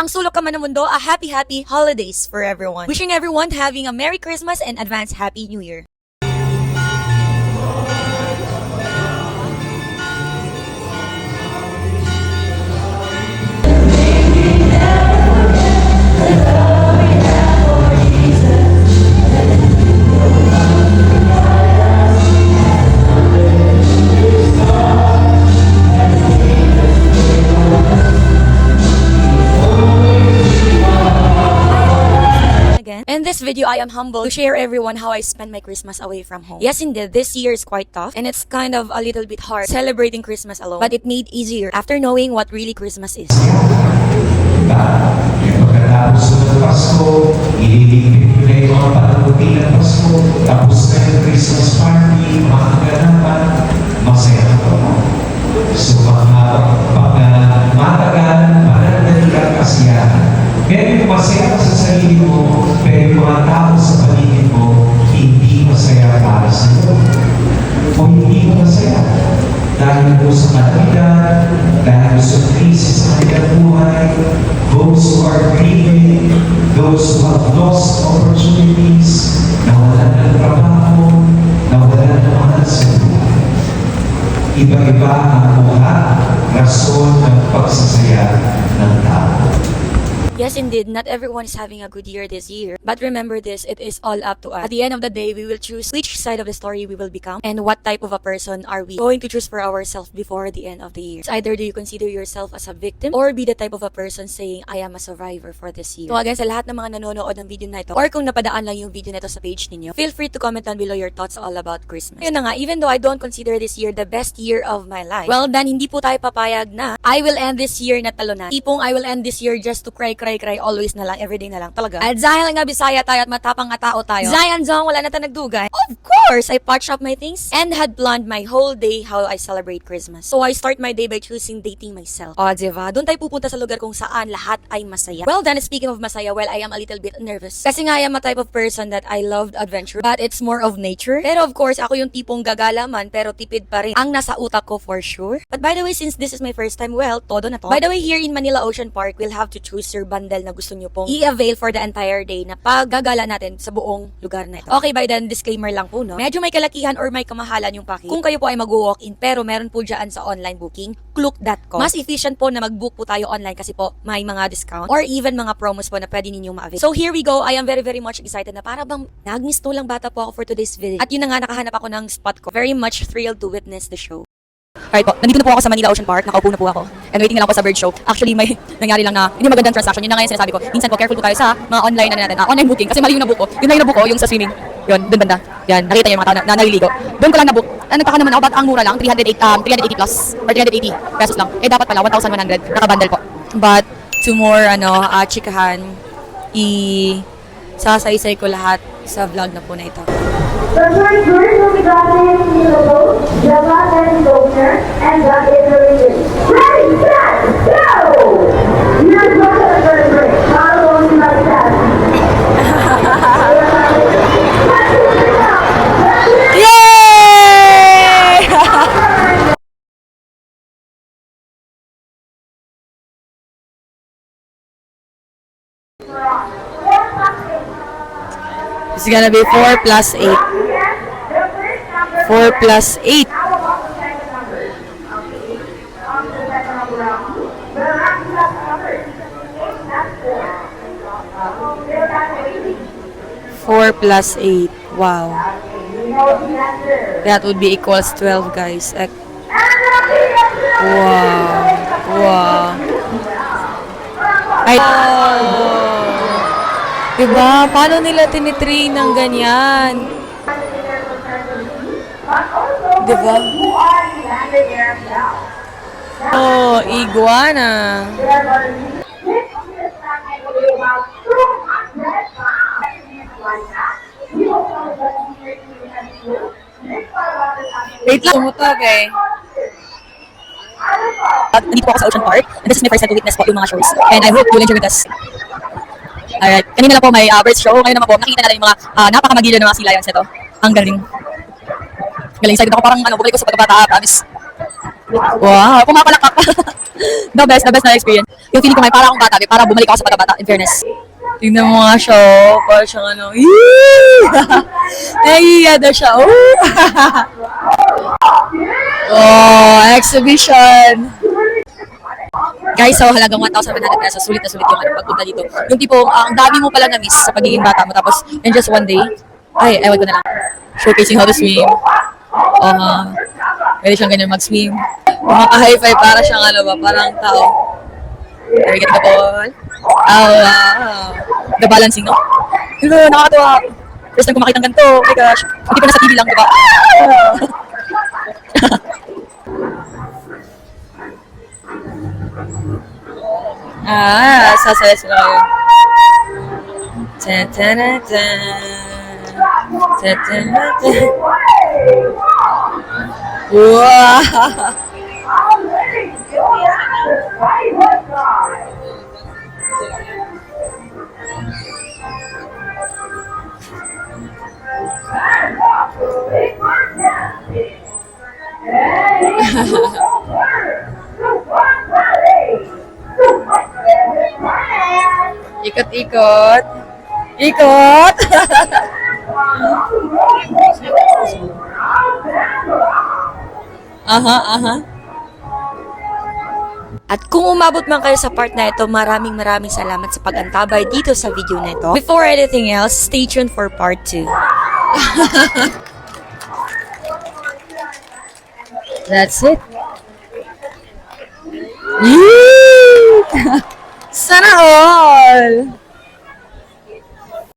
mang sulok ka man ng mundo, a happy holidays for everyone. Wishing everyone having a Merry Christmas and advance Happy New Year. In this video, I am humble to share everyone how I spend my Christmas away from home. Yes, indeed, this year is quite tough and it's kind of a little bit hard celebrating Christmas alone. But it made easier after knowing what really Christmas is. Diba? Yung pagkatapos ng Pasko, ililipit ko na yung mga panaluti ng Pasko, tapos na yung Christmas party, mga kaganapan, masaya ka pa. So, matagal, mananali ka kasiyahan. Pero masaya ka sa sarili mo, pero yung mga tao sa paligid mo, hindi masaya para sa iyo. O hindi mo masaya. Dahil po sa kalamidad, dahil sa krisis sa kanilang buhay, those who are grieving, those who have lost opportunities, nawalan ng trabaho, nawalan ng mahal sa buhay. Iba-iba ang mga rason ng pagsasaya ng tao. Yes, indeed, not everyone is having a good year this year. But remember this, it is all up to us. At the end of the day, we will choose which side of the story we will become and what type of a person are we going to choose for ourselves before the end of the year. It's either do you consider yourself as a victim or be the type of a person saying, I am a survivor for this year. So again, sa lahat ng mga nanonood ng video na ito or kung napadaan lang yung video na ito sa page ninyo, feel free to comment down below your thoughts all about Christmas. Yun na nga, even though I don't consider this year the best year of my life, well then, hindi po tayo papayag na I will end this year na talunan. Tipong I will end this year just to cry always na lang, everyday na lang talaga. At dahil nga Bisaya tayo at matapang nga tao tayo, Zion Zong, wala na tayo nagdugay. Of course, I patched up my things and had planned my whole day how I celebrate Christmas. So I start my day by choosing dating myself. O, diba? Doon tayo pupunta sa lugar kung saan lahat ay masaya. Well, then, speaking of masaya, well, I am a little bit nervous. Kasi nga, I am a type of person that I loved adventure, but it's more of nature. Pero of course, ako yung tipong gagalaman, pero tipid pa rin ang nasa utak ko for sure. But by the way, since this is my first time, well, todo na to. By the way, here in Manila Ocean Park, we'll have to choose your bundle na gusto nyo pong i-avail for the entire day na paggagala natin sa buong lugar na ito. Okay, by then, disclaimer lang po, no? Medyo may kalakihan or may kamahalan yung packing. Kung kayo po ay mag-walk-in, pero meron po dyan sa online booking, Klook.com. Mas efficient po na mag-book po tayo online kasi po may mga discount or even mga promos po na pwede ninyong ma-avail. So here we go. I am very much excited na para bang nagmisto lang bata po ako for today's video. At yun na nga, nakahanap ako ng spot ko. Very much thrilled to witness the show. Alright po, nandito na po ako sa Manila Ocean Park, nakaupo na po ako. And waiting na lang po sa bird show. Actually, may nangyari lang na hindi magandang transaction. Yun na nga yung sinasabi ko. Minsan po, careful po tayo sa mga online na natin. Online booking, kasi mali yung nabook ko. Yun na yung nabook ko, yung sa swimming. Yun, dun banda. Yan, nakita niyo yung mga tao na naliligo. Doon ko lang nabook. Nagtaka naman ako, ba't ang mura lang? 380 plus, or 380 pesos lang. Eh, dapat pala, 1,100. Nakabundle po. But, to more, chikahan, sasaysay ko lahat sa vlog na po na ito. The first word will be gotten in the boat, the God that is owner, and God is the religion. Ready, set, go! Here's one of the first word. How long you like that? Yay! It's gonna be 4 plus 8. 4 plus 8. 4 plus 8. Wow. That would be equals 12, guys. Wow. Wow. Ay, diba? Paano nila tinitrain ng ganyan? Diba? Oh, iguana. Wait lang, umutok eh. Nandito po ako sa Ocean Park. And this is my first time to witness po yung mga shows. And I hope you'll enjoy with us. Alright. Kanina lang po may birds show. Ngayon naman po, nakikita natin yung mga napakamagiliw ng mga sea lions nito. Ang galing. Galing, excited ako. Parang bumalik ko sa pagkabata. Promise. Wow, kumakalakak. The best na experience. Yung feeling ko ngayon, para akong bata, para bumalik ako sa bata-bata, in fairness. Tingnan mo nga siya, oh. Para siyang ano, nahihiya na siya, oh. Oh, exhibition. Guys, so halagang 1,700 pesos, sulit na sulit yung ano, pagpunta dito. Yung tipo, ang dami mo pala na-miss sa pagiging bata mo, tapos in just one day, ay, ewan ko na lang. Showcasing how to swim. Pwede siyang ganyan mag-swim. Kumaka-high five para siyang ano ba, parang tao. There we get the ball. Oh, wow. The balancing, no? Hello, nakakatawa. First time ko makita ng ganito. Oh my gosh. Hindi ko na sa TV lang, diba? Sasaya sila kayo. Ta-ta-ta-ta. Ta-ta-ta-ta. Wow! Ikot-ikot. Ikot! At kung umabot man kayo sa part na ito, maraming salamat sa pag-antabay dito sa video na ito. Before anything else, stay tuned for part 2. That's it. Yee! Sana all!